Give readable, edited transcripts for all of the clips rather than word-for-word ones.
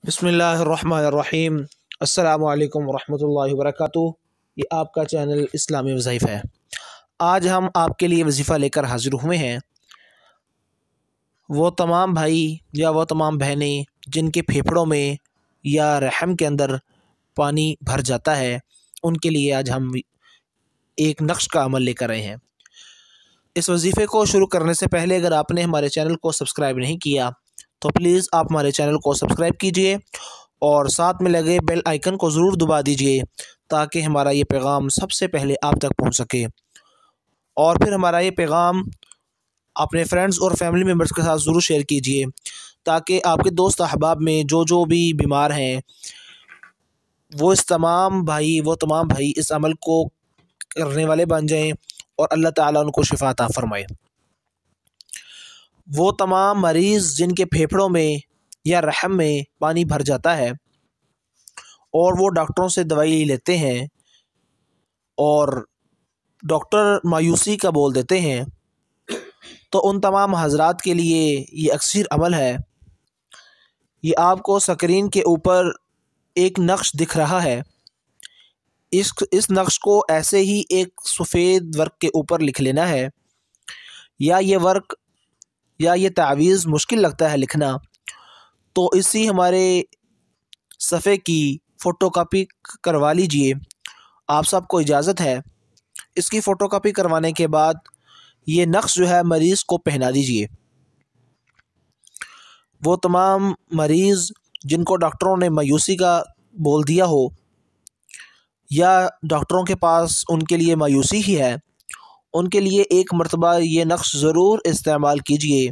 बिस्मिल्लाहिर्रहमानिर्रहीम। अस्सलाम वालेकुम वरहमतुल्लाहि वबरकातुहू। ये आपका चैनल इस्लामी वज़ीफ़ा है। आज हम आपके लिए वजीफ़ा लेकर हाज़िर हुए हैं। वो तमाम भाई या वो तमाम बहनें जिनके फेफड़ों में या रहम के अंदर पानी भर जाता है, उनके लिए आज हम एक नक्श का अमल लेकर आए हैं। इस वजीफ़े को शुरू करने से पहले अगर आपने हमारे चैनल को सब्सक्राइब नहीं किया तो प्लीज़ आप हमारे चैनल को सब्सक्राइब कीजिए और साथ में लगे बेल आइकन को ज़रूर दबा दीजिए ताकि हमारा ये पैगाम सबसे पहले आप तक पहुंच सके। और फिर हमारा ये पैगाम अपने फ्रेंड्स और फैमिली मेम्बर्स के साथ ज़रूर शेयर कीजिए ताकि आपके दोस्त अहबाब में जो भी बीमार हैं वो तमाम भाई इस अमल को करने वाले बन जाएं और अल्लाह ताला उनको शिफा अता फरमाए। वो तमाम मरीज़ जिनके फेफड़ों में या रहम में पानी भर जाता है और वो डॉक्टरों से दवाई लेते हैं और डॉक्टर मायूसी का बोल देते हैं, तो उन तमाम हज़रात के लिए ये अक्सर अमल है। ये आपको स्क्रीन के ऊपर एक नक्श दिख रहा है। इस नक्श को ऐसे ही एक सफ़ेद वर्क के ऊपर लिख लेना है। या ये तावीज़ मुश्किल लगता है लिखना तो इसी हमारे सफ़े की फ़ोटोकॉपी करवा लीजिए, आप सबको इजाज़त है। इसकी फ़ोटोकॉपी करवाने के बाद ये नक्श जो है मरीज़ को पहना दीजिए। वो तमाम मरीज़ जिनको डॉक्टरों ने मायूसी का बोल दिया हो या डॉक्टरों के पास उनके लिए मायूसी ही है, उनके लिए एक मरतबा ये नक्श ज़रूर इस्तेमाल कीजिए।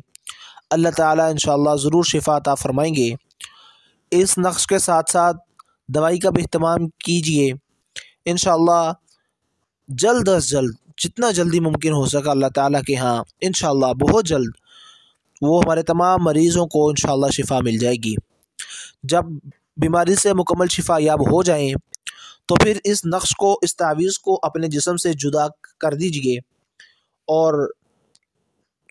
अल्लाह ताला इंशाअल्लाह ज़रूर शिफा अता फ़रमाएंगे। इस नक्श के साथ साथ दवाई का भी इहतमाम कीजिए। इंशाअल्लाह जल्द अज़ जल्द, जितना जल्दी मुमकिन हो सका अल्लाह ताला के यहाँ इंशाअल्लाह बहुत जल्द वो हमारे तमाम मरीज़ों को इंशाअल्लाह शिफा मिल जाएगी। जब बीमारी से मुकम्मल शिफा याब हो जाएं तो फिर इस नक्श को, इस तावीज़ को अपने जिस्म से जुदा कर दीजिए और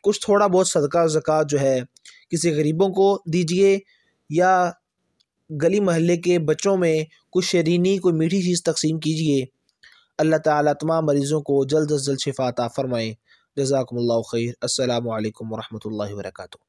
कुछ थोड़ा बहुत सदका ज़कात जो है किसी गरीबों को दीजिए या गली महल्ले के बच्चों में कुछ शरीनी, कोई मीठी चीज़ तकसीम कीजिए। अल्लाह ताला तमाम मरीज़ों को जल्द अज़ जल्द शिफा अता फ़रमाए। जज़ाकुमुल्लाहु खैर। अस्सलामु अलैकुम वरहमतुल्लाहि वबरकातुहू।